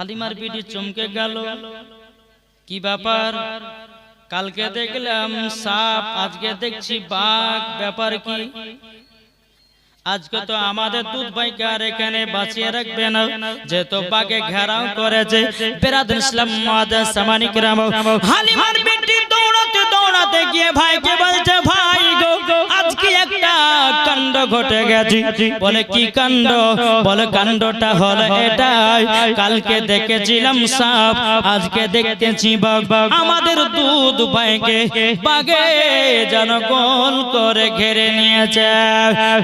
হালিমার বিটি চমকে গেল, কি ব্যাপার? কালকে দেখলাম সাপ, আজকে দেখছি বাঘ, ব্যাপার কি? আজকে তো আমাদের দুধ ভাইকে আর এখানে বাঁচিয়ে রাখবে না, যেহেতু বাঘে ঘেরাও করেছে। বেরাদুল ইসলাম মাদার সামানি কিরাম, হালিমার বিটি দৌড়াতে দৌড়াতে গিয়ে ভাইকে বলছে, ভাই গো আজকে একটা কাণ্ড ঘটে গেছে। বলে কি কাণ্ড? বলে কাণ্ডটা হলো এটাই, কালকে দেখেছিলাম সাপ, আজকে দেখতেছি বাঘ। আমাদের দুধ ভাইকে বাঘে যেন গোল করে ঘিরে নিয়েছে।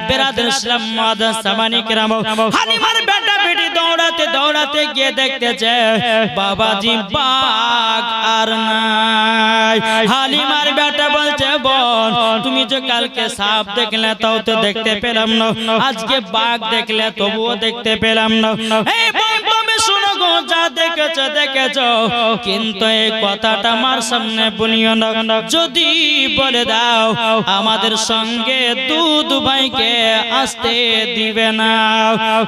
বেরাদুল ইসলাম মাদার সামানি কিরাম, হালিমার বেটা বেটি দৌড়াতে দৌড়াতে গিয়ে দেখতেছে বাবাজি বাঘ আর নাই। হালিমার বেটা বলছে, বোন তুমি যে কালকে সাপ দেখলে তাও তো দেখতে পেলাম না, আজকে বাঘ দেখলে তবুও দেখতে পেলাম না। এই বোন তুমি শুনো গো, যা দেখেছো দেখেছো, কিন্তু এই কথাটা আমার সামনে বলিও না। যদি বলে দাও আমাদের সঙ্গে দুধ ভাইকে আসতে দিবে না।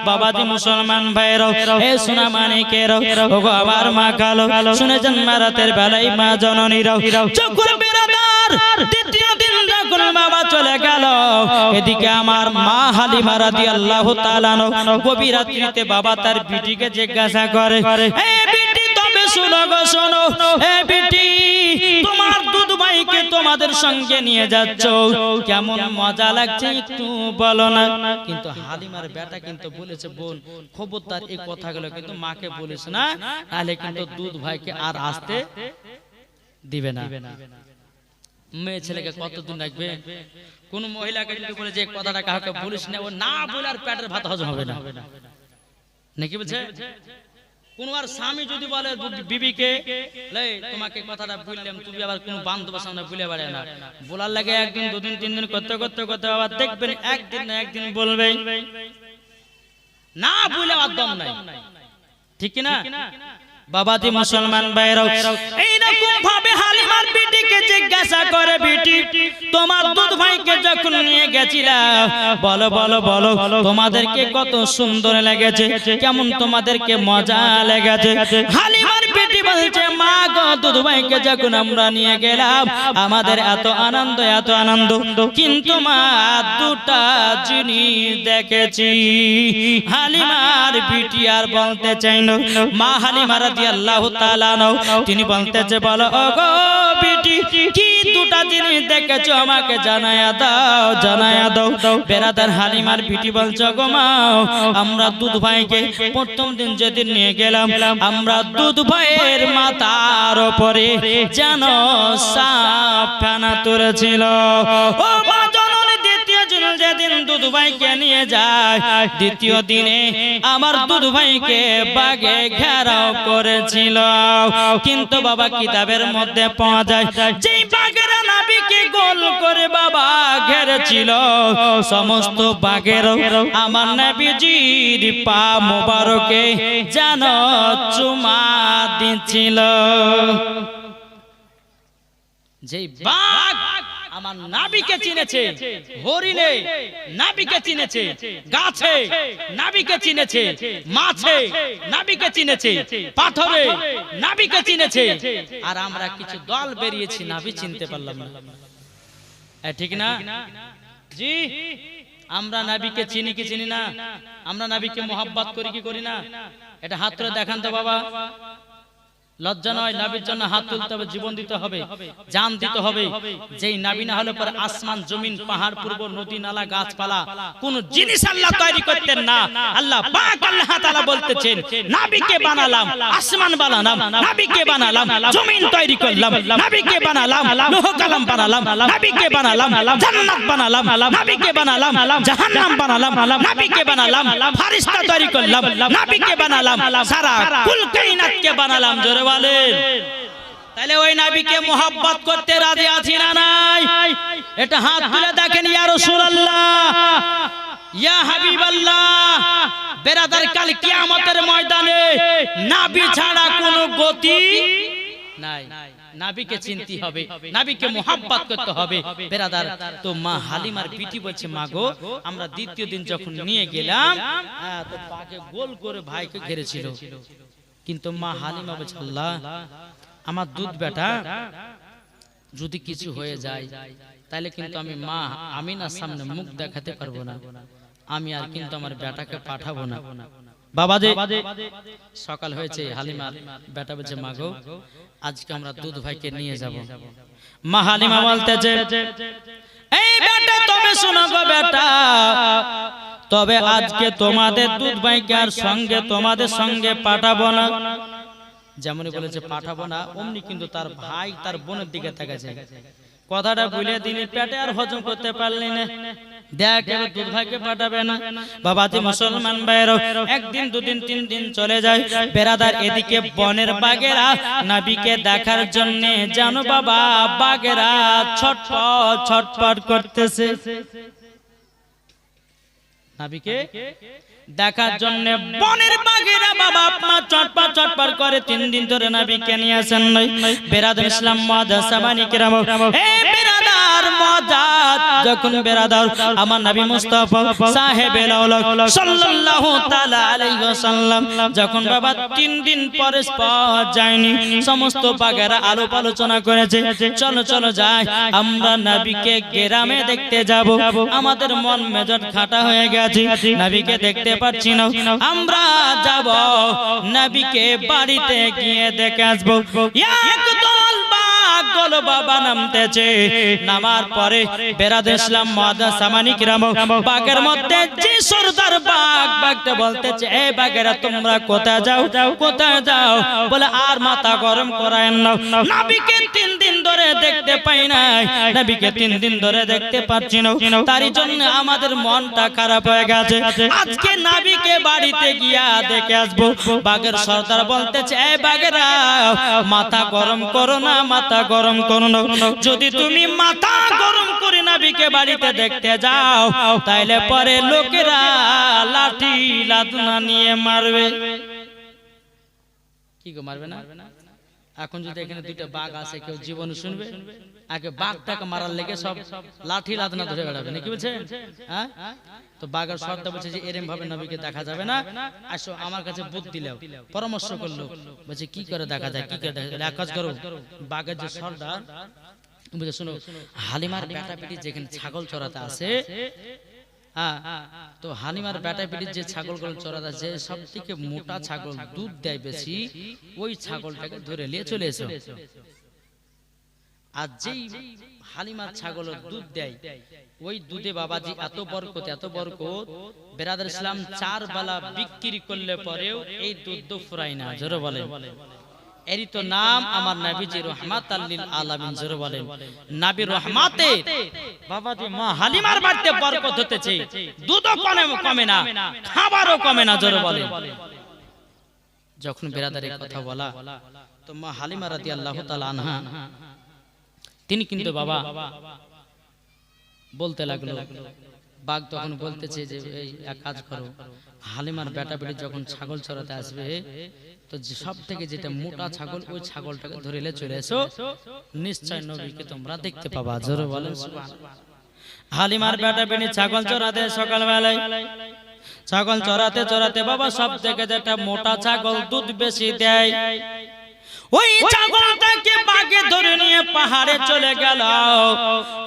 বাবাজি মুসলমান ভাইরাও, এ সোনা মানিকেরাও, ওগো আমার মা কালো, শুনেছেন রাতের বেলায় মা জননীরাও, চকুর বিরাদার দ্বিতীয় দিন যখন বাবা চলে গেল, এদিকে আমার মা হালিমা রাদিয়াল্লাহু তাআলা গভীর রাত্রিতে বাবা তার বিটিকে জিজ্ঞাসা করে, এ বিটি তবে শোনো গো শোনো, এ বিটি তোমার দুধ ভাইকে তোমাদের সঙ্গে নিয়ে যাচ্ছ, কেমন মজা লাগছে একটু বলো না। কিন্তু হালিমার বেটা কিন্তু বলেছে, বোন খবরদার এই কথাগুলো কিন্তু মাকে বলিস না, তাহলে কিন্তু দুধ ভাইকে আর আসতে দিবে না। মেয়ে ছেলেকে কতদিন রাখবে? কোন মহিলাকে যদি বলে যে কথাটা কাউকে বলিস না, ও না বলে আর পেটের ভাত হজম হবে না, নাকি বলছে? কোন আর স্বামী যদি বলে বিবিকে, তোমাকে কথাটা বললাম, তুমি আবার কোন বান্ধবের সামনে বলে বেড়ে না, বলার লাগে একদিন দুদিন তিন দিন করতে করতে করতে আবার দেখবেন একদিন না একদিন বলবে, না বলে আর দম নাই, ঠিক না? বাবাজি মুসলমান ভাইরাও, এইরকম ভাবে হালিমার বিটিকে জিজ্ঞাসা করে, বিটি তোমার দুধ ভাইকে যখন নিয়ে গেছিলাম, বলো বলো বলো তোমাদেরকে কত সুন্দর লেগেছে, কেমন তোমাদেরকে মজা লেগেছে? হালিমার বিটি বলছে, মা গো দুধ ভাইকে যখন আমরা নিয়ে গেলাম আমাদের এত আনন্দ এত আনন্দ, কিন্তু মা দুটা জিনিস দেখেছি। হালিমার বিটি আর বলতে চাই না, মা হালিমা রাদিয়াল্লাহু তাআলা তিনি বলতেছে, বলো ওগো বিটি কি দুটা জিনিস দেখেছো আমাকে জানায়া দাও জানায়া দাও। বেরাদার হালিমার বিটি বলছে, গো মা আমরা দুধ ভাইকে প্রথম দিন যেদিন নিয়ে গেলাম, আমরা দুধ ভাইয়ের মাথার উপরে যেন সাপ ফেনা তুলেছিল। ও মা জননী, দ্বিতীয় দিন যেদিন দুধ ভাইকে নিয়ে যায়, দ্বিতীয় দিনে আমার দুধ ভাইকে বাঘে ঘেরাও করেছিল। কিন্তু বাবা কিতাবের মধ্যে পাওয়া যায়, যেই বাঘের নাভিকে গোল করে বাবা ঘেরেছিল, সমস্ত বাঘের আমার নবীজির পা মোবারকে যেন চুমা দিছিল। যেই বাঘ আমার নাবিকে চিনেছে, হরিণে নাবিকে চিনেছে, গাছে নাবিকে চিনেছে, মাছে নাবিকে চিনেছে, পাথরে নাবিকে চিনেছে, আর আমরা কিছু দল বেরিয়েছি নাবি চিনতে পারলাম না, ঠিক না? জি, আমরা নাবিকে চিনি কি চিনি না? আমরা নাবিকে মোহাব্বত করি কি করি না? এটা হাত তুলে দেখান তো বাবা। লজ্জা নয়, নাবির জন্য হাত তুলতে হবে, জীবন দিতে হবে, জান দিতে হবে। যেই নাবি না হলে পরে আসমান জমিন পাহাড় পূর্ব নদী নালা গাছপালা কোন জিনিস আল্লাহ তৈরি করতেন না। আল্লাহ পাক আল্লাহ তাআলা বলতেছেন, নাবিকে বানালাম, আসমান বানালাম, নাবিকে বানালাম, জমিন তৈরি করলাম, নাবিকে বানালাম, লৌহ কালাম বানালাম, নাবিকে বানালাম, জান্নাত বানালাম, নাবিকে বানালাম, জাহান্নাম বানালাম, নাবিকে বানালাম, ফারিস্তা তৈরি করলাম, নাবিকে বানালাম, সারা কুল কায়নাতকে বানালাম। জোরে বলেন। তাহলে ওই নবীকে মোহাব্বত করতে রাজি আছি না নাই? এটা হাত তুলে দেখেন। ইয়া রাসূলুল্লাহ, ইয়া হাবিবাল্লাহ। বেরাদার, কাল কিয়ামতের ময়দানে নবী ছাড়া কোনো গতি নাই। নবীকে চিনতে হবে, নবীকে মোহাব্বত করতে হবে। বেরাদার, তো মা হালিমার বিটি বলছে, মা গো আমরা দ্বিতীয় দিন যখন নিয়ে গেলাম, তো পাকে গোল করে ভাইকে ঘিরেছিল, কিন্তু মা হালিমা বলছে আল্লাহ আমার দুধ বেটা যদি কিছু হয়ে যায় তাহলে কিন্তু আমি মা আমিনার সামনে মুখ দেখাতে পারবো না, আমি আর কিন্তু আমার বেটাকে পাঠাবো না। বাবাজি সকাল হয়েছে, হালিমার বেটা বলছে মা গো আজকে আমরা দুধ ভাইকে নিয়ে যাব। মা হালিমা বলতেছে এই বেটা তবে শোনো গো বেটা, তবে আজকে তোমাদের দুধ ভাইকে আর সঙ্গে তোমাদের সঙ্গে পাঠাবো না। যেমনই বলেছে পাঠাবো না, অমনি কিন্তু তার ভাই তার বোনের দিকে তাকাচ্ছে। কথাটা বলে দিলি পেটে আর হজম করতে পারলি না, দেখ এবার দুধ ভাইকে পাঠাবে না। বাবাজি মুসলমান ভাইয়েরও একদিন দুদিন তিন দিন চলে যায়। বেরাদার এদিকে বনের বাঘেরা নবীকে দেখার জন্য জানো বাবা বাঘেরা ছটফট ছটফট করতেছে। নবীকে দেখার জন্য বনের বাঘেরা বাবা আপনার চটপট চটপট করে 3 দিন ধরে নবীকে নিয়ে আসেন নাই। বেরাদার ইসলাম মাদার সাবানি কিরাম, এ বেরাদার মাদার যখন বেরাদার আমার নবী মুস্তাফা সাহেবে লাউলাক সাল্লাল্লাহু তাআলা আলাইহি ওয়াসাল্লাম যখন বাবা 3 দিন পরে পাওয়া যায়নি, সমস্ত বাঘেরা আলাপ আলোচনা করেছে চলো চলো যাই আমরা নবীকে গ্রামে দেখতে যাব। আমাদের মন মেজাজ খাটা হয়ে গেছে, নবীকে দেখতে পাচ্ছি না, আমরা যাব নবীকে বাড়িতে গিয়ে দেখে আসবো। একদল বাঘ দল বাবা নামতেছে, নামার পরে বেরাদ ইসলাম মাদার সামানি কিরাম বাঘের মধ্যে যে সরদার বাঘ বাঘটা বলতেছে এই বাঘেরা তোমরা কোথায় যাও কোথায় যাও, বলে আর মাথা গরম করায় না, নবীকে 3 দিন ধরে দেখতে পাই নাই, নবীকে 3 দিন ধরে দেখতে পাচ্ছি না, তারই জন্য আমাদের মনটা খারাপ হয়ে গেছে, আজকে নবীকে বাড়িতে গিয়া দেখে আসবো। বাঘের সর্দার বলতেছে এই বাঘেরা মাথা গরম করো না, মাথা গরম করো না, যদি তুমি মাথা গরম করে নবীকে বাড়িতে দেখতে যাও তাইলে পরে লোকেরা লাঠি লাদনা নিয়ে মারবে। কি গো মারবে না? এখন যদি এখানে 2টা বাঘ আছে কেউ জীবন শুনবে, আগে বাঘটাকে মারার লেগে সব লাঠি লাদনা ধরে বেড়াবে নাকি বলছে? হ্যাঁ, তো বাঘের সর্দার বলছে যে এরম ভাবে নবীকে দেখা যাবে না, আসো আমার কাছে বুদ্ধি দিলেও পরামর্শ করলো, বলছে কি করে দেখা যায়, কি করে দেখা যায়, এক কাজ করো। বাঘের যে সর্দার বুঝে শোনো, হালিমার বেটা পিটি যেখানে ছাগল চড়াতে আছে, তো হালিমার বেটা পিটির যে ছাগলগুলো চড়াতে আছে সব থেকে মোটা ছাগল দুধ দেয় বেশি, ওই ছাগলটাকে ধরে নিয়ে চলে এসো। আর যেই হালিমার ছাগল দুধ দেয় ওই দুধে বাবাজি এত বরকত এত বরকত, বেরাদার ইসলাম 4 বেলা বিক্রি করলে পরেও এই দুধ ফুরায় না। জোরে বলেন, এরই তো নাম আমার নবীজি রহমাতাল লিল আলামিন। জোরে বলেন নবী রহমাতে বাবাজি মা হালিমার বাড়িতে বরকত হতেছে, দুধও কমে না, খাবারও কমে না। জোরে বলেন, যখন বেরাদারের কথা বলা তো মা হালিমা রাদিয়াল্লাহু তাআলা আনহা তিনি কিন্তু বাবা বলতে লাগলো, বাঘ তখন বলতেছে যে এই এক কাজ করো, হালিমার বেটা বেটি যখন ছাগল চড়াতে আসবে তো সব থেকে যেটা মোটা ছাগল ওই ছাগলটাকে ধরে চলে এসো, নিশ্চয় নবীকে তোমরা দেখতে পাবা। জোরে বলেন সুবহানাল্লাহ। হালিমার বেটা বেটি ছাগল চড়াতে সকালবেলায় ছাগল চড়াতে চড়াতে বাবা সব থেকে যেটা মোটা ছাগল দুধ বেশি দেয় ওই ছাগলটাকে বাঘে ধরে নিয়ে পাহাড়ে চলে গেল।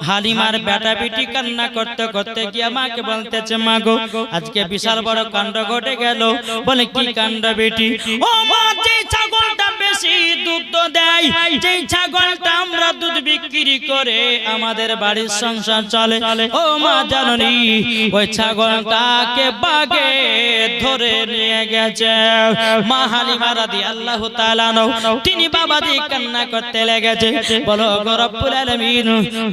হালিমার বেটা বেটি কান্না করতে করতে গিয়ে মাকে বলতেছে মা গো আজকে বিশাল বড় কাণ্ড ঘটে গেল। বলে কি কাণ্ড বেটি? ও মা, যে ছাগলটা বেশি দুধ দেয়, যে ছাগলটা আমরা দুধ বিক্রি করে আমাদের বাড়ির সংসার চলে, ও মা জাননি ওই ছাগলটাকে বাঘে ধরে নিয়ে গেছে। মা হালিমা রাদিয়াল্লাহু তাআলা তিনি বাবাজি কান্না করতে লেগেছে। বলো গো রব্বুল আলামিন,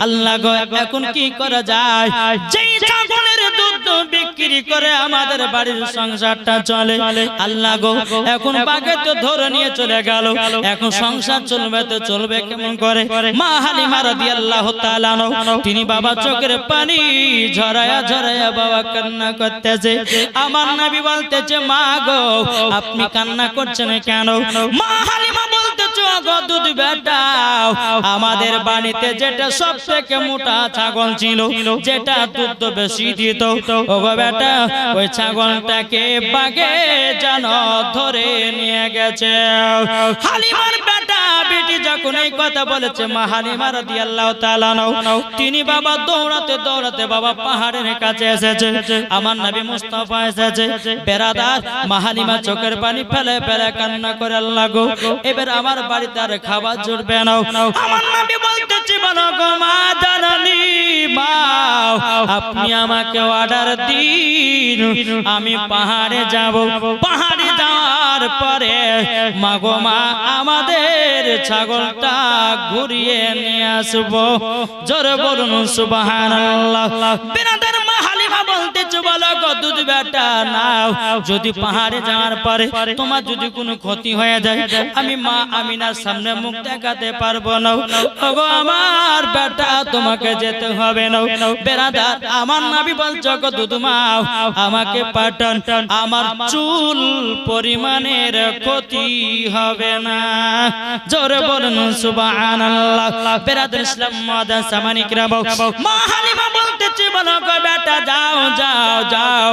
আল্লাহ গো এখন কি করা যায়? যেই ছাগলের দুধ বিক্রি করে আমাদের বাড়ির সংসারটা চলে, আল্লাহ গো এখন বাঘে তো ধরে নিয়ে চলে গেল, এখন সংসার চলবে তো চলবে কেমন করে? মা হালিমা রাদিয়াল্লাহু তাআলা তিনি বাবা চোখের পানি ঝরায়া ঝরায়া বাবা কান্না করতেছে। আমার নবী বলতেছে মা গো আপনি কান্না করছেন কেন? মা হালিমা বলতেছে গো দুধ বেটা আমাদের বাড়িতে যেটা সবথেকে মোটা ছাগল ছিল, যেটা দুধ বেশি দিত, ও গো বেটা ওই ছাগলটাকে বাঘে যেন ধরে নিয়ে গেছে। হালিমার বেটা বেটি যখন এই কথা বলেছে, মা হালিমা রাদিয়াল্লাহু তাআলা আনহা তিনি বাবা দৌড়াতে দৌড়াতে বাবা পাহাড়ের কাছে এসেছে। আমার নবী মুস্তাফা এসেছে। বেরাদার মা হালিমা চোখের পানি ফেলে ফেলে কান্না করে, আল্লাহ গো এবার আমার বাড়িতে আর খাবার জুটবে না। আমার নবী বলতেছে, বলো গো মা জাননী মা আপনি আমাকে অর্ডার দিন, আমি পাহাড়ে যাব, পাহাড়ে যাওয়ার পরে মা গো মা আমাদের ছাগলটা ঘুরিয়ে নিয়ে আসবো। জোরে বলুন সুবহানাল্লাহ। বিরাদার মা হালিমা বলতেছে, বলো গো দুধ বেটা নাও, যদি পাহাড়ে যাওয়ার পরে তোমার যদি কোনো ক্ষতি হয়ে যায় আমি মা আমিনার সামনে মুখ দেখাতে পারবো না। ওগো আমার বেটা তোমাকে যেতে হবে না। বেরাদার আমার নবী বলছো গো দুধ মা আমাকে পাঠান, আমার চুল পরিমাণের ক্ষতি হবে না। জোরে বলুন সুবহানাল্লাহ। বেরাদার ইসলাম মাদান সামানিক রাব মা হালিমা বলতেছে, বলো গো বেটা যাও যাও যাও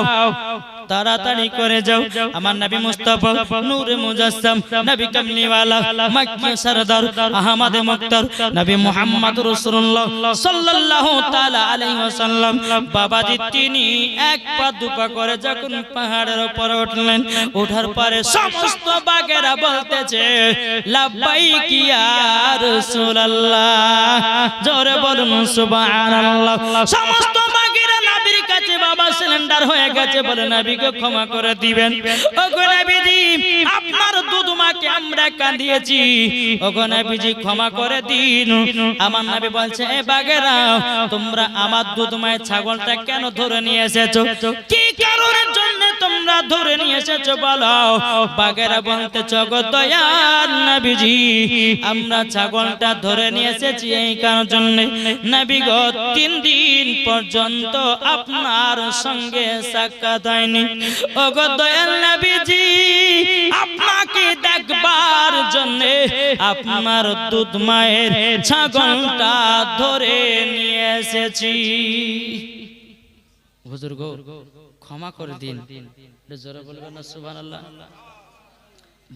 তাড়াতাড়ি করে যাও। আমার নবী মুস্তাফা নূরে মুজাসসাম নবী কামলিওয়ালা মক্কি সরদার আহমদ মুক্তার নবী মুহাম্মদ রাসূলুল্লাহ সাল্লাল্লাহু তাআলা আলাইহি ওয়াসাল্লাম বাবাজি তিনি এক পা দুপা করে যখন পাহাড়ের উপর উঠলেন, ওঠার পরে সমস্ত বাগেরা বলতেছে লাব্বাইক ইয়া রাসূলুল্লাহ। জোরে বলুন সুবহানাল্লাহ। সমস্ত বাগেরা নবীর কাছে বাবা সিলিন্ডার হয়ে গেছে, বলে নবীকে ক্ষমা করে দিবেন। ওগো নবীজি আপনার দুধ মাকে আমরা কাঁদিয়েছি, ওগো নবীজি ক্ষমা করে দিন। আমার নবী বলছে, এ বাগেরা তোমরা আমার দুধ মায়ের ছাগলটা কেন ধরে নিয়ে এসেছো, কি কারণের জন্য তোমরা ধরে নিয়ে এসেছো বলো। বাগেরা বলতেছে, ওগো দয়াল নবীজি আমরা ছাগলটা ধরে নিয়ে এসেছি এই কারণের জন্য নবী গো 3 দিন পর্যন্ত আপনার সঙ্গে সাক্ষাৎ হয়নি। ওগো দয়াল নবীজি আপনাকে দেখবার জন্য আপনার দুধ মায়ের ছাগলটা ধরে নিয়ে এসেছি। হুজুর গো ক্ষমা করে দিন। জোরে বলবেন না সুবহানাল্লাহ।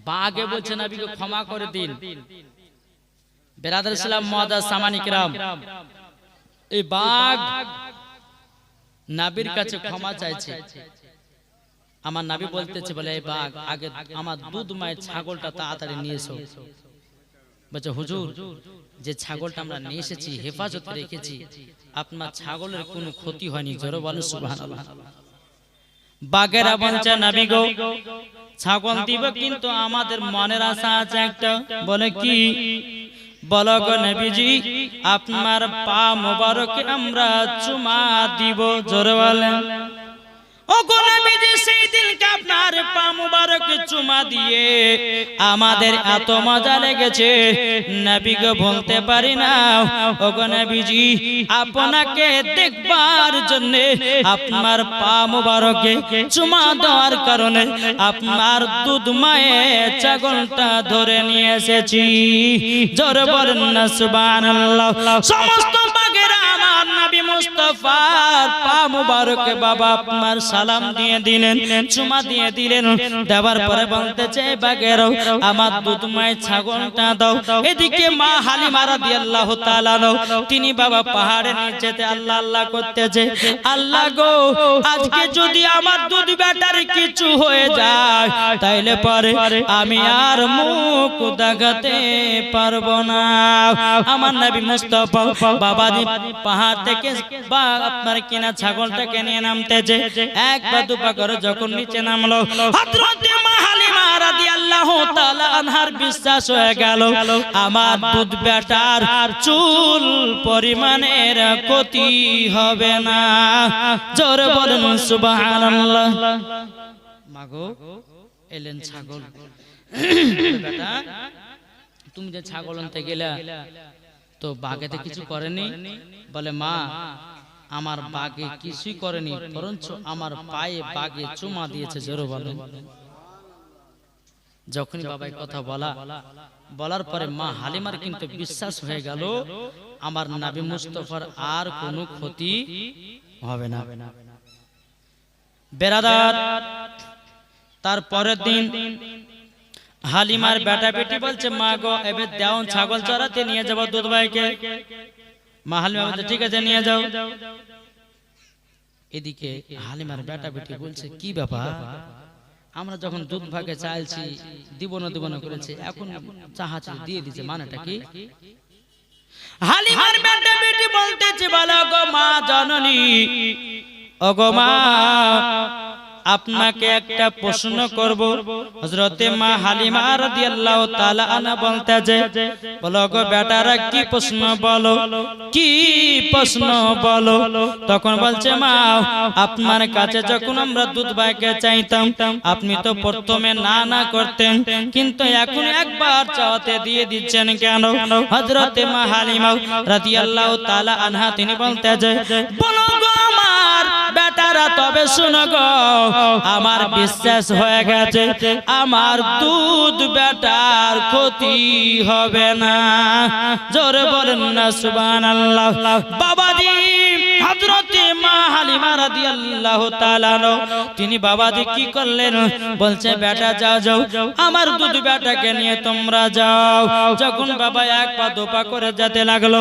বাগে বলছে নবীকে ক্ষমা করে দিন। বেরাদার ইসলাম মুআদ্দাস সামানিক রাম এই বাঘ নবীর কাছে ক্ষমা চাইছে। আমার নবী বলতেছে, বলে এই বাঘ আগে আমার দুধ মায়ের ছাগলটা তাড়াতাড়ি নিয়ে এসো। বলছে হুজুর যে ছাগলটা আমরা নিয়ে এসেছি হেফাজতে রেখেছি, আপনার ছাগলের কোনো ক্ষতি হয়নি। জোরে বলো সুবহানাল্লাহ। বাগেরা বলছে নবী গো ছাগল দিব, কিন্তু আমাদের মনের আশা আছে একটা। বলে কি? বলো গো নবীজি আপনার পা মোবারকে আমরা চুমা দিব। জোরে বলেন। ও গো নবীজি সেই দিনকে আপনার পা মোবারকে চুমা দিয়ে আমাদের এত মজা লেগেছে নবী গো বলতে পারি না। ও গো নবীজি আপনাকে দেখবার জন্য আপনার পা মোবারকে চুমা দেওয়ার কারণে আপনার দুধ মায়ের ছাগলটা ধরে নিয়ে এসেছি। জোরে বলেন না সুবহানাল্লাহ। সমস্ত বাগেরা আমার নবী মুস্তাফার পা মোবারকে বাবা আপনার সালাম দিয়ে দিলেন, চুমা দিয়ে দিলেন। দেওয়ার পরে বলতেছে বাগেরা আমার দুধ মায়ের ছাগলটা দাও। এদিকে মা হালিমা রাদিয়াল্লাহু তাআলা তিনি বাবা পাহাড়ের নিচেতে আল্লাহ আল্লাহ করতেছে, আল্লাহ গো আজকে যদি আমার দুধ বেটার কিছু হয়ে যায় তাইলে পরে আমি আর মুখ দেখাতে পারবো না। আমার নবী মুস্তাফা বাবাজি পাহাড় থেকে বা আপনার কিনা ছাগলটাকে নিয়ে নামতেছে। এক পা দুপা করে যখন নিচে নামলো, হযরত মা হালিমা রাদিয়াল্লাহু তাআলা আনহার বিশ্বাস হয়ে গেল আমার দুধ বেটার চুল পরিমাণের ক্ষতি হবে না। জোরে বলুন সুবহানাল্লাহ। মাগো এলেন ছাগল। বেটা তুমি যে ছাগল আনতে গেলা তো বাগেতে কিছু করেনি? বলে মা আমার বাগে কিছুই করেনি, বরঞ্চ আমার পায়ে বাগে চুমা দিয়েছে। জোরে বলেন। যখনই বাবাই কথা বলার পরে মা হালিমার কিন্তু বিশ্বাস হয়ে গেল আমার নবী মুস্তাফার আর কোনো ক্ষতি হবে না। বেরাদার, তার পরের দিন হালিমার বেটা বেটি বলছে মা গো এবার দাও ছাগল চড়াতে নিয়ে যাবো দুধ ভাইকে। মা হালিমা বলছে ঠিক আছে নিয়ে যাও। এদিকে হালিমার বেটা বেটি বলছে কি ব্যাপার, আমরা যখন দুধ ভাগে চাইছি দিব না করেছে, এখন চাহাচ্ছে দিয়ে দিচ্ছে, মানেটা কি? হালিমার বেটা বেটি বলতেছে বলো গো মা জননী, ওগো মা আপনাকে একটা প্রশ্ন করব। হযরতে মা হালিমা রাদিয়াল্লাহু তাআলা আনহা বলতেছে বলো গো বেটারা কি প্রশ্ন বলো, কি প্রশ্ন বলো। তখন বলছে মা আপনার কাছে যখন আমরা দুধ ভাইকে চাইতাম আপনি তো প্রথমে না করতেন, কিন্তু এখন একবার চাওয়াতে দিয়ে দিচ্ছেন কেন? হযরতে মা হালিমা রাদিয়াল্লাহু তাআলা আনহা তিনি বলতেছে বলো গো আমার বেটারা তবে শুনো গো, আমার বিশ্বাস হয়ে গেছে আমার দুধ বেটার ক্ষতি হবে না। জোরে বলেন না সুবহানাল্লাহ। বাবাজি হযরতে মা হালিমা রাদিয়াল্লাহু তাআলা তিনি বাবাজি কি করলেন, বলছে বেটা যাও আমার দুধ বেটাকে নিয়ে তোমরা যাও। যখন বাবা এক পা দু পা করে যেতে লাগলো,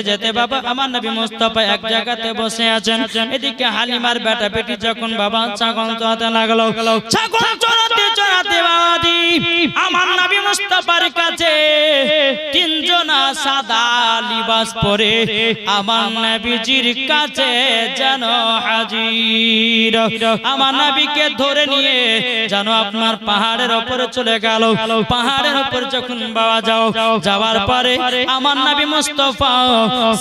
যেতে বাবা আমার নবী মুস্তাফা এক জায়গাতে বসে আছেন। এদিকে হালিমার বেটা বেটি যখন বাবা ছাগল চড়াতে লাগলো, ছাগল চড়াতে বাবাজি আমার নবী মুস্তাফার কাছে তিনজনা সাদা লিবাস পরে আমার নবীজির কাছে যেন হাজির। আমার নবীকে ধরে নিয়ে যেন আপনার পাহাড়ের উপরে চলে গেল। পাহাড়ের উপর যখন বাবা যাওয়ার পরে আমার নবী মুস্তাফা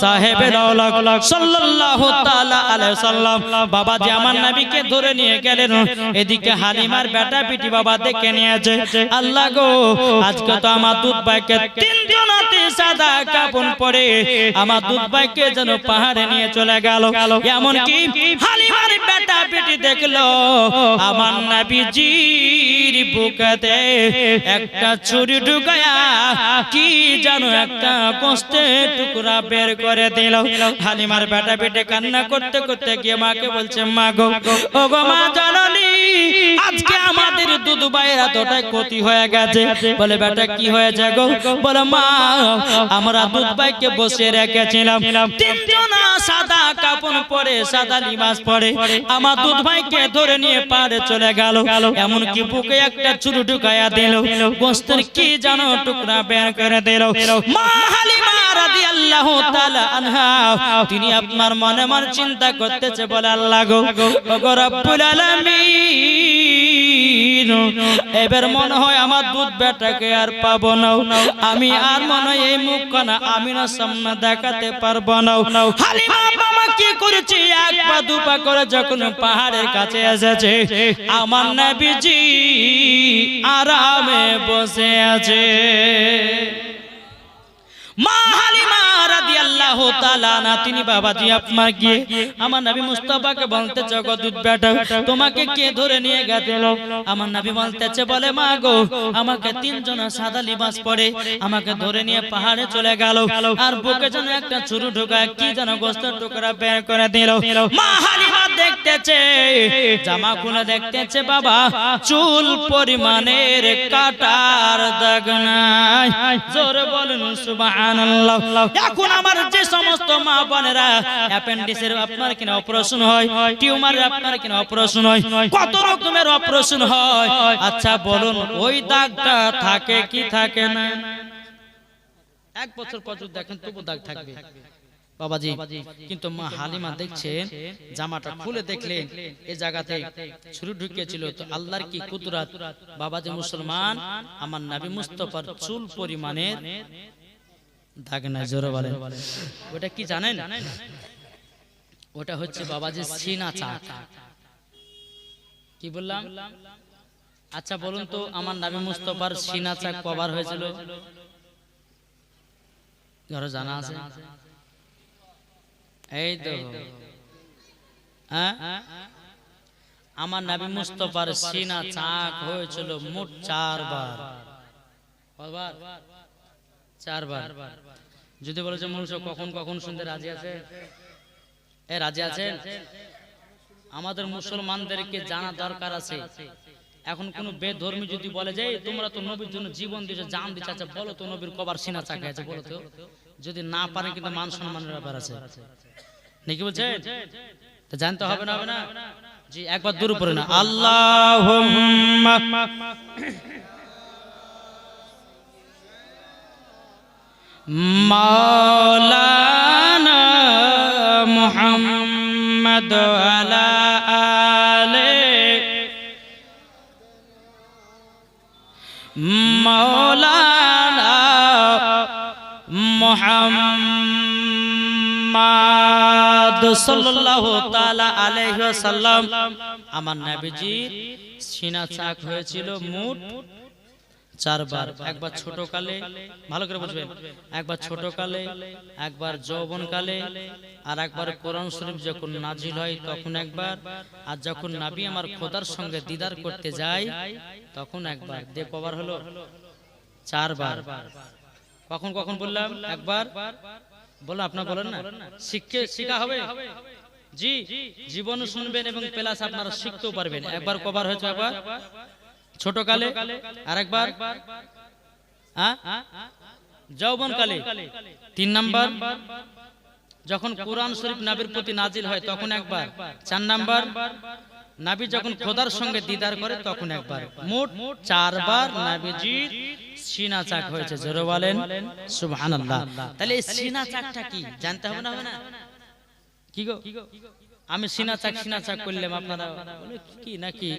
সাহেবে দৌলত সাল্লাল্লাহু তাআলা আলাইহি সাল্লাম বাবাজি আমার নবীকে ধরে নিয়ে গেলেন। এদিকে হালিমার বেটা পিটি বাবা দেখে নিয়েছে, আল্লাহ গো আজকে তো আমার দুধ ভাইকে তিনজনতে সাদা কাপড় পরে আমার দুধ ভাইকে যেন পাহাড়ে নিয়ে চলে গেল। এমন কি হালিমার বেটা পিটি দেখলো আমার নবীজির বুকেতে একটা ছুরি ঢুকায়া কি যেন একটা গোশতের টুকরা বের করে দিল। হালিমার বেটা পিটি কান্না করতে করতে গিয়ে মাকে বলছে মা গো ওগো মা জননী আজকে আমাদের দুধ ভাইয়ের এতটাই ক্ষতি হয়ে গেছে। বলে বেটা কি হয়েছে গো? বলে মা আমরা দুধ ভাইকে বসে রেখেছিলাম, তিনজনা সাদা কাপড় পরে সাদা লিবাস পরে আমার দুধ ভাইকে ধরে নিয়ে পাড়ে চলে গেল। এমন কি বুকে একটা ছুরি ঢুকায়া দিল, গোশতের কি যেন টুকরা বের করে দিল। মা হালিমা রাদিয়াল্লাহু তাআলা আনহা তিনি আপনার মনে মনে চিন্তা করতেছে বলে আল্লাহ গো ওগো রব্বুল আলামিন এবার মনে হয় আমার দুধ বেটাকে আর পাবো না, আমি আর মনে হয় এই মুখখানা আমিনার সামনে দেখাতে পারবো না। হালিমা বাবা কি করেছে এক পা দু পা করে যখন পাহাড়ের কাছে এসেছে আমার নবীজি আরামে বসে আছে। মা হালিমা রাদিয়াল্লাহু তাআলা না তিনি বাবাজি আপনার গিয়ে আমার নবী মুস্তাফাকে বলতেছে গো দুধ বেটা তোমাকে কে ধরে নিয়ে গেল? আমার নবী বলতেছে বলে মা গো আমাকে তিনজন সাদা লিবাস পরে আমাকে ধরে নিয়ে পাহাড়ে চলে গেল, আর বুকে যেন একটা ছুরি ঢোকায় কি যেন গোশতের টুকরা বের করে দিল। মা হালিমা দেখতেছে জামা খুলে দেখতেছে বাবা চুল পরিমাণের কাটার দাগ নাই। জোরে বলুন সুবহানাল্লাহ। এখন আমার যে সমস্ত মা বোনেরা অ্যাপেন্ডিক্সের আপনার কিনা অপারেশন হয়, টিউমারের আপনার কিনা অপারেশন হয়, কত রকমের অপারেশন হয়, আচ্ছা বলুন ওই দাগটা থাকে কি থাকে না? এক বছর পর দেখেন তবু দাগ থাকবে বাবাজি। কিন্তু মা হালিমা দেখছেন জামাটা খুলে দেখলেন এই জায়গাতে ছুরি ঢুকিয়েছিল, তো আল্লাহর কি কুদরত বাবাজি মুসলমান আমার নবী মুস্তাফার চুল পরিমাণের দাগ নাই। জোরে বলেন ওটা কি জানেন? ওটা হচ্ছে বাবাজি সিনা চাক। কি বললাম? আচ্ছা বলুন তো আমার নবী মুস্তাফার সিনা চাক কভার হয়েছিল যারা জানা আছে? এই তো আমার নবী মুস্তাফার সিনা চাক হয়েছিল মোট 4 বার। কতবার? 4 বার। যদি বলে যে মানুষ কখন কখন শুনতে রাজি আছে? রাজি আছেন? আমাদের মুসলমানদেরকে জানা দরকার আছে। এখন কোন বেধর্মী যদি বলে যে তোমরা তো নবীর জন্য জীবন দিয়েছো, জান দিয়েছো, আচ্ছা বলো তো নবীর কবার সিনা চাক আছে বলো তো। যদি না পারেন কিন্তু মান সম্মানের ব্যাপার আছে, নাকি বলছে? তো জানতে হবে না, হবে না? জি, একবার দূর পড়ে না, আল্লাহুম্মা মাওলানা মুহাম্মদ আলা আলে মাওলানা মুহাম্মদ সাল্লাল্লাহু তাআলা আলাইহি ওয়াসাল্লাম। আমার নবীজির সিনা চাক হয়েছিল মোট 4 বার। একবার ছোট কালে, ভালো করে বুঝবেন, একবার ছোট কালে, একবার যৌবন কালে, আর একবার কোরআন শরীফ যখন নাজিল হয় তখন একবার, আর যখন নবী আমার খোদার সঙ্গে দিদার করতে যায় তখন একবার। দিয়ে কবার হলো? 4 বার। কখন কখন বললাম? একবার বললাম, আপনারা বলেন না, শিখা হবে। জি, জীবন শুনবেন এবং প্লাস আপনারা শিখতেও পারবেন। একবার কবার হয়েছে? একবার ছোট কালে, আরেকবার যৌবন কালে। 3 নাম্বার যখন কোরআন শরীফ নবীর প্রতি নাজিল হয় তখন একবার। 4 নাম্বার নবী যখন খোদার সঙ্গে দিদার করে তখন একবার। মোট 4 বার নবীজির সিনা চাক হয়েছে। জোরে বলেন সুবহানাল্লাহ। তাহলে এই সিনা চাকটা কি জানতে হবে না, হবে না? কি গো, আমি সিনা চাক করলাম, আপনারা বলে কি নাকি?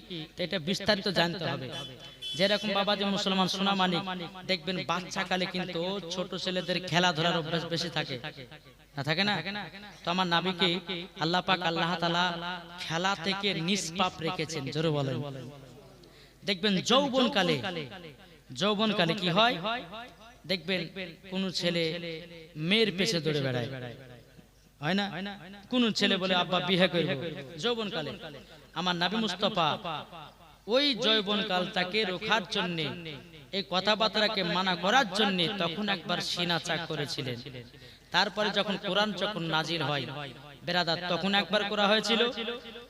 এটা বিস্তারিত জানতে হবে। যেরকম বাবাজি মুসলমান সোনা মানিক দেখবেন বাচ্চা কালে কিন্তু ছোট ছেলেদের খেলাধুলার অভ্যাস বেশি থাকে, না থাকে না? তো আমার নবীকে আল্লাহ পাক আল্লাহ তাআলা খেলা থেকে নিষ্পাপ রেখেছেন। জোরে বলেন। দেখবেন যৌবন কালে কি হয়? দেখবেন কোন ছেলে মেয়ের পেছনে দৌড়ে বেড়ায়, হয় না? কোন ছেলে বলে আব্বা বিয়ে করব যৌবন কালে। আমার নবী মুস্তাফা ওই যৌবন কালটাকে রোখার জন্য, এই কথাবার্তাকে মানা করার জন্য তখন একবার সিনা চাক করেছিলেন। তারপরে যখন কোরআন যখন নাজিল হয় বেরাদার তখন একবার করা হয়েছিল।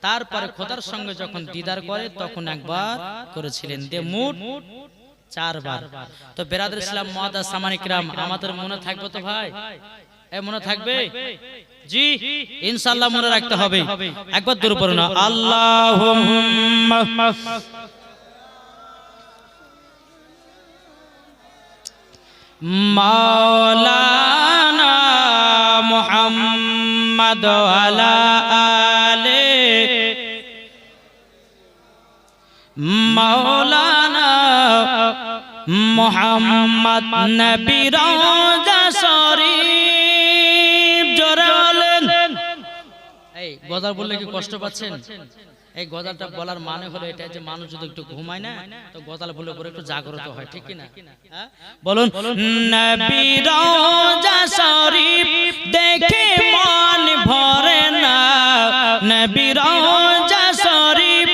তারপরে খোদার সঙ্গে যখন দিদার করে তখন একবার করেছিলেন। দিয়ে মোট 4 বার। তো বেরাদার ইসলাম মুআদ্দাস সামানি কিরাম, আমাদের মনে থাকবে তো ভাই? মনে থাকবে? জি ইনশাআল্লাহ মনে রাখতে হবে। একবার দূর পড়ো না, আল্লাহুম্মা মাওলানা মুহাম্মদ আলা আলে মাওলানা মুহাম্মদ নবী রওজা শরীফ। জোরে বলেন। এই গজল বললে কি কষ্ট পাচ্ছেন? এই গজলটা বলার মানে হলো এটা যে মানুষ যদি একটু ঘুমায় না তো গজল বলে পরে একটু জাগ্রত হয়, ঠিক কি না? বলুন, নবী রওজা শরীফ দেখে মন ভরে না, নবী রওজা শরীফ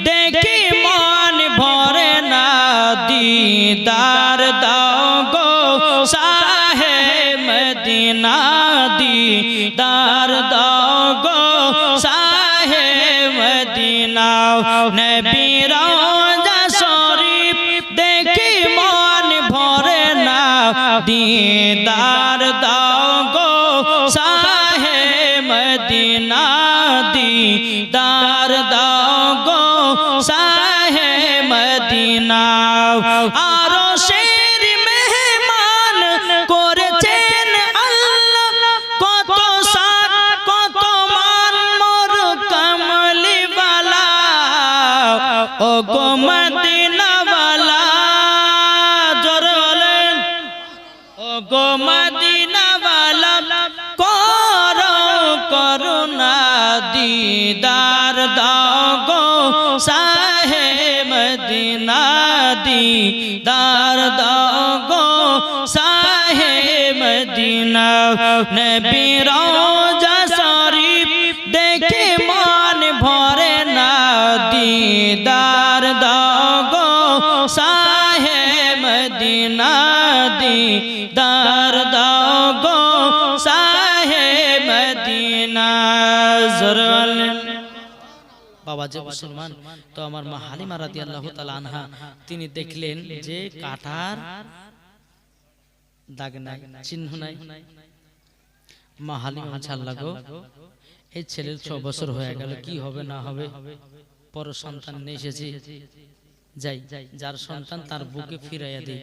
দেখে মন ভরে না, দিদার দাও গো শাহে মদিনা, দিদার দাও গো শাহে মদিনা। নবী রওজা শরীফ দেখে মন ভরে না, দিদার দাও গো শাহে মদিনা, দিদার দাও গো শাহে মদিনা। আরশের মেহমান করেছেন আল্লাহ, কত সাত কত মান মোর কমলি ওয়ালা, ও গো মদিনা ওয়ালা। জোরে বলেন, ও গো মদিনা ওয়ালা করো করুণা, দিদার দাও গো শাহে মদিনা, দিদার দাও গো শাহে মদিনা। নবী রওজা শরীফ দেখে মন ভরে না, মদিনা দিদার দাও গো শাহে মদিনা জরল বাবা যে মুসলমান তো আমার মা হালিমা রাদিয়াল্লাহু তাআলা আনহা তিনি দেখলেন যে কাটার দাগ নাই চিহ্ন নাই মা হালিমা আল্লাহ গো এই ছেলের 6 বছর হয়ে গেল কি হবে না হবে পর সন্তান নিয়ে এসেছি যাই যার সন্তান তার বুকে ফিরাইয়া দেই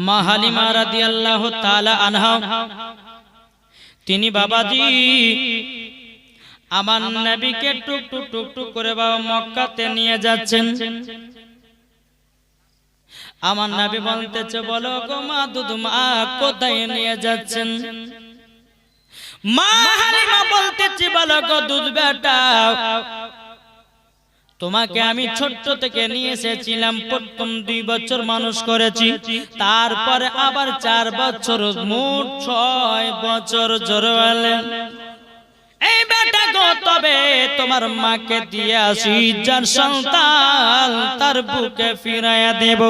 মা হালিমা রাদিয়াল্লাহু তাআলা আনহা তিনি বাবাজি আমার নবীকে টুক টুক টুক টুক করে বাবা মক্কাতে নিয়ে যাচ্ছেন আমার নবী বলতেছে বলো গো মা দুধ মা কোথায় নিয়ে যাচ্ছেন মা হালিমা বলতেছে বলো গো দুধ বেটা তোমাকে আমি ছোট্ট থেকে নিয়ে এসেছিলাম প্রথম 2 বছর মানুষ করেছি তারপরে আবার 4 বছর মোট 6 বছর জোরে এই বেটা গো তবে তোমার মাকে দিয়ে আসি যার সন্তান তার বুকে ফিরাইয়া দেব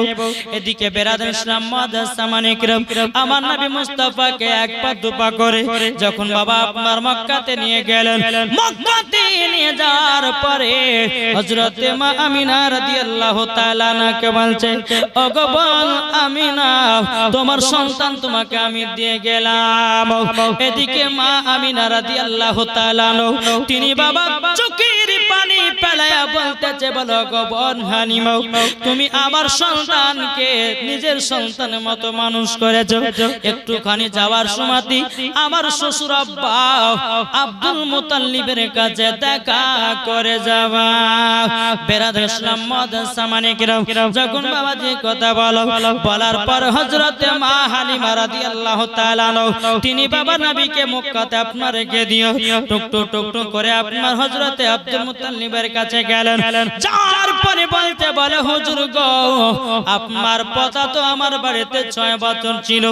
এদিকে বেরাদার ইসলাম মাদাসামানে কিরাম আমার নবী মুস্তাফাকে এক পা দুপা করে যখন বাবা আপনার মক্কাতে নিয়ে গেলেন মক্কাতে নিয়ে যাওয়ার পরে হযরতে মা আমিনা রাদিয়াল্লাহু তাআলা আনহাকে বলছে ওগো বোন আমিনা তোমার সন্তান তোমাকে আমি দিয়ে গেলাম এদিকে মা আমিনা রাদিয়াল্লাহু তিনি বাবা চোখের পানি ফেলায়া বলতেছে বলো গো বোন হালিমা তুমি আমার সন্তানকে নিজের সন্তানের মতো মানুষ করেছো একটুখানি যাওয়ার সময়তে আমার শ্বশুর আব্বা আব্দুল মুতাল্লিবের কাছে দেখা করে যাবা বেরাদার ইসলাম মাদাসামানে কিরাম যখন বাবা যে কথা বলার পর হযরতে মা হালিমা রাদিয়াল্লাহু তাআলা তিনি বাবা নবীকে মক্কাতে আপনার রেখে দিও টুক টুক টুক টুক করে আপনার হযরতে আব্দুল মুতাল্লিবের কাছে গেলেন যার পরে বলতে বলে হুজুর গো আপনার পোতা তো আমার বাড়িতে 6 বছর ছিল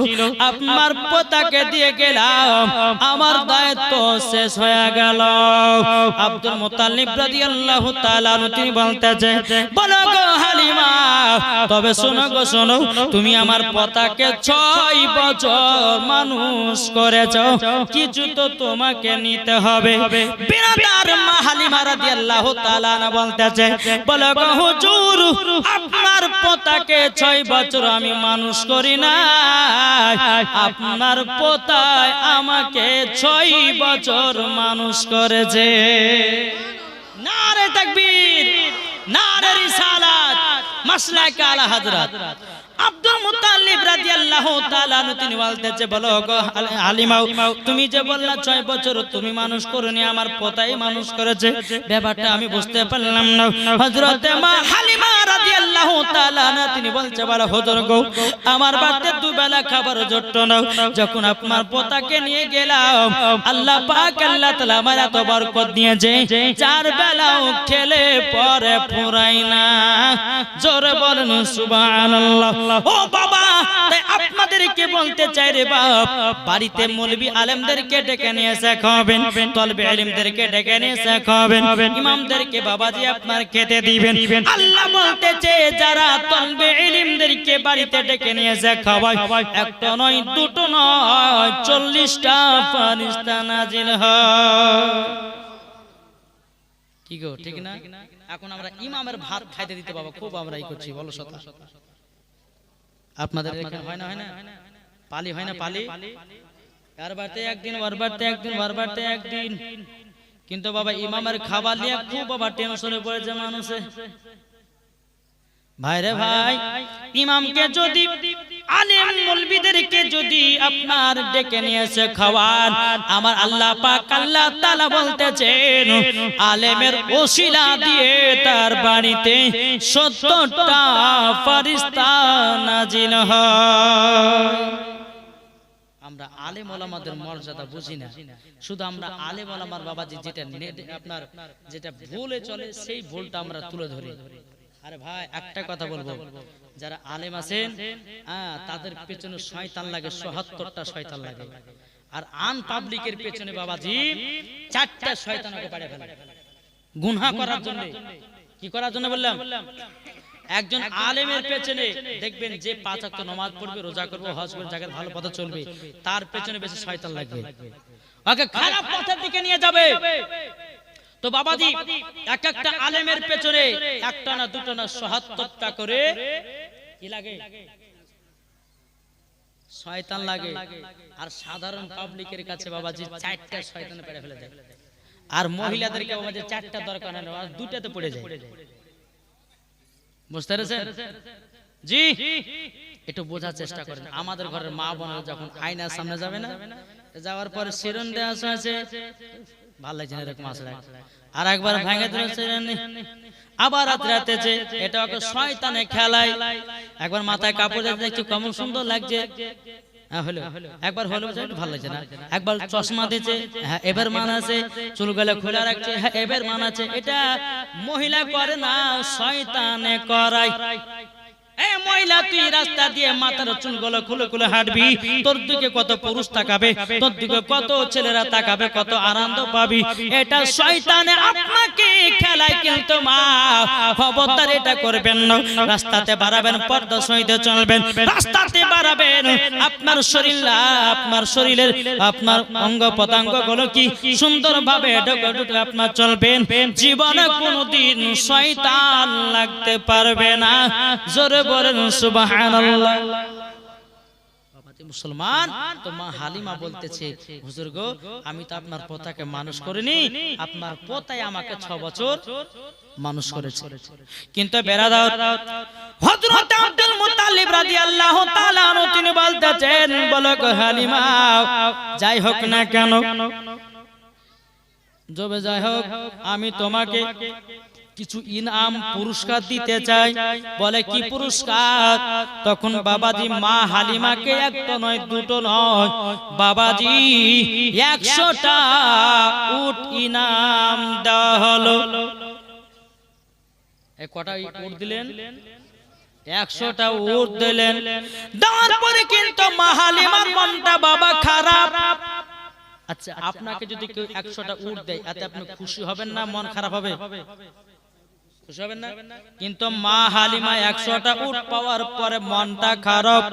আপনার পোতাকে দিয়ে গেলাম আমার দায়িত্ব শেষ হয়ে গেল আব্দুল মুতাল্লিব রাদিয়াল্লাহু তাআলা তিনি বলতেছে বলো গো হালিমা তবে শোনো গো শোনো তুমি আমার পোতাকে 6 বছর মানুষ করেছো কিছু তো তোমাকে নিতে হবে বিরাদার মা হালিমা রাদিয়াল্লাহু তাআলা বলতেছে বলো গো হুজুর আপনার পোতাকে 6 বছর আমি মানুষ করি না আপনার পোতায় আমাকে 6 বছর মানুষ করেছে নারে তাকবীর নারে রিসালাত মাসলাক আলা হযরত আব্দুল মুতাল্লিব রাদিয়াল্লাহু তাআলা তিনি বলতেছে বলো গো হালিমা তুমি যে বললা 6 বছর তুমি মানুষ করনি আমার পোতাই মানুষ করেছে ব্যাপারটা আমি বুঝতে পারলাম না হযরতে মা হালিমা রাদিয়াল্লাহু তাআলা তিনি বলছে বলো হুজুর গো আমার বাড়িতে 2 বেলা খাবার জোটত না যখন আপনার পোতাকে নিয়ে গেলাম আল্লাহ পাক আল্লাহ তাআলা আমার এত বরকত দিয়েছে 4 বেলাও খেলে পরে ফুরাই না জোরে বলেন সুবহানাল্লাহ ও বাবা তাই আপনাদেরকে বলতে চাই রে বাপ বাড়িতে মৌলভী আলেমদেরকে ডেকে নিয়ে শেখাবেন তলবে ইলমদেরকে ডেকে নিয়ে শেখাবেন ইমামদেরকে বাবাজি আপনার খেতে দিবেন আল্লাহ বলতেছে যারা তলবে ইলমদেরকে বাড়িতে ডেকে নিয়ে শেখায় একটা নয় দুটো নয় 40টা ফেরেশতা নাজিল হয় কি গো ঠিক না এখন আমরা ইমামের ভাত খাইতে দিতে বাবা খুব আমরাই করছি বলো সতা আপনাদের এখানে হয় না পালি হয় না পালি আর বাড়তে একদিন ওর বাড়তে একদিন ওর বাড়তে একদিন কিন্তু বাবা ইমামের খাবার নিয়ে খুব বাবা টেনশনে পড়েছে মানুষে ভাই রে ভাই ইমামকে যদি আলেম মৌলবীদেরকে যদি আপনার ডেকে নিয়ে এসে খাওয়ান আমার আল্লাহ পাক আল্লাহ তাআলা বলতেছেন আলেমের ওসিলা দিয়ে তার বাড়িতে 70টা ফেরেশতা নাজিল হয় আমরা আলেম ওলামাদের মর্যাদা বুঝি না শুধু আমরা আলেম ওলামার বাবাজি যেটা আপনার যেটা ভুলে চলে সেই ভুলটা আমরা তুলে ধরি আরে ভাই একটা কথা বলবো যারা আলেম আছেন তাদের পেছনে শয়তান লাগে ৭৭টা শয়তান লাগে আর আন পাবলিকের পেছনে বাবাজি 4টা শয়তানকে পাড়ে ফেলে গুনাহ করার জন্য কি করার জন্য বললাম একজন আলেমের পেছনে দেখবেন যে 5 ওয়াক্ত নামাজ পড়বে, রোজা করবে, হজ করবে, জায়গায় ভালো পথে চলবে, তার পেছনে বেশি শয়তান লাগবে, ওকে খারাপ পথের দিকে নিয়ে যাবে। তো বাবাজি এক একটা আলেমের পেছনে একটা না দুটো না ৭৭টা করে কি লাগে, শয়তান লাগে। আর সাধারণ পাবলিকের কাছে বাবাজি 4টা শয়তান পেড়ে ফেলে দেয়। আর মহিলাদেরকে বাবাজি 4টা দরকার না, আর 2টাতে পড়ে যায়। বুঝতে পেরেছেন জি? একটু বোঝার চেষ্টা করেন। আমাদের ঘরের মা বোনেরা যখন আয়নার সামনে যাবে না, যাওয়ার পরে শিরন দেওয়া আছে, ভালো লাগছে না এরকম আসলে, আর একবার ভাঙে দিল শিরন, আবার রাতে যে এটা ওকে শয়তানে খেলায়, একবার মাথায় কাপড় দেখছি কেমন সুন্দর লাগছে, হলো একবার হলো ভালো লাগছে না, একবার চশমা দিয়েছে, হ্যাঁ এবার মান আছে, চুলগুলো খোলা রাখছে, হ্যাঁ এবার মান আছে। এটা মহিলা করে না, শয়তানে করায়। এই মহিলা, তুই রাস্তা দিয়ে মাথার চুলগুলো খুলে খুলে হাঁটবি, তোর দিকে কত পুরুষ তাকাবে, তোর দিকে কত ছেলেরা তাকাবে, কত আনন্দ পাবি। এটা শয়তানে আপনাকে খেলায়, কিন্তু মা খবরদার এটা করবেন না। রাস্তাতে বাড়াবেন, পর্দা সহিত চলবেন, রাস্তাতে বাড়াবেন আপনার শরীর, আপনার শরীরের আপনার অঙ্গ প্রত্যঙ্গ গুলো কি সুন্দরভাবে ঢুকে আপনার চলবেন। জীবনে কোনোদিন শয়তান লাগতে পারবে না। জোরে বলেন সুবহানাল্লাহ। মুসলমান তো মা হালিমা বলতেছে, হুজুর গো, আমি তো আপনার পোতাকে মানুষ করিনি, আপনার পোতাই আমাকে 6 বছর মানুষ করেছে। কিন্তু বেরাদার হযরত আব্দুল মুত্তালিব রাদিয়াল্লাহু তাআলা আনহু তিনি বলতেছেন, বলো গো হালিমা, যাই হোক না কেন, যবে যাই হোক, আমি তোমাকে কিছু ইনাম পুরস্কার দিতে চাই। বলে কি পুরস্কার? তখন বাবাজি মা হালিমাকে একটা নয় দুটো নয় বাবাজি 100টা উট ইনাম দেওয়া হলো। এই কটা উট দিলেন? 100টা উট দিলেন। দেওয়ার পরে কিন্তু মা হালিমার মনটা বাবা খারাপ। আচ্ছা, আপনাকে যদি কেউ 100টা উট দেয়, এতে আপনি খুশি হবেন না মন খারাপ হবে? খুশি হবেন না? কিন্তু মা হালিমা 100টা উট পাওয়ার পরে মনটা খারাপ।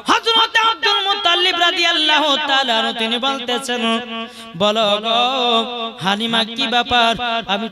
হযরত আব্দুল মুত্তালিব রাদিয়াল্লাহু তাআলা তিনি বলতেছেন, বলো গো হালিমা কি ব্যাপার? আমি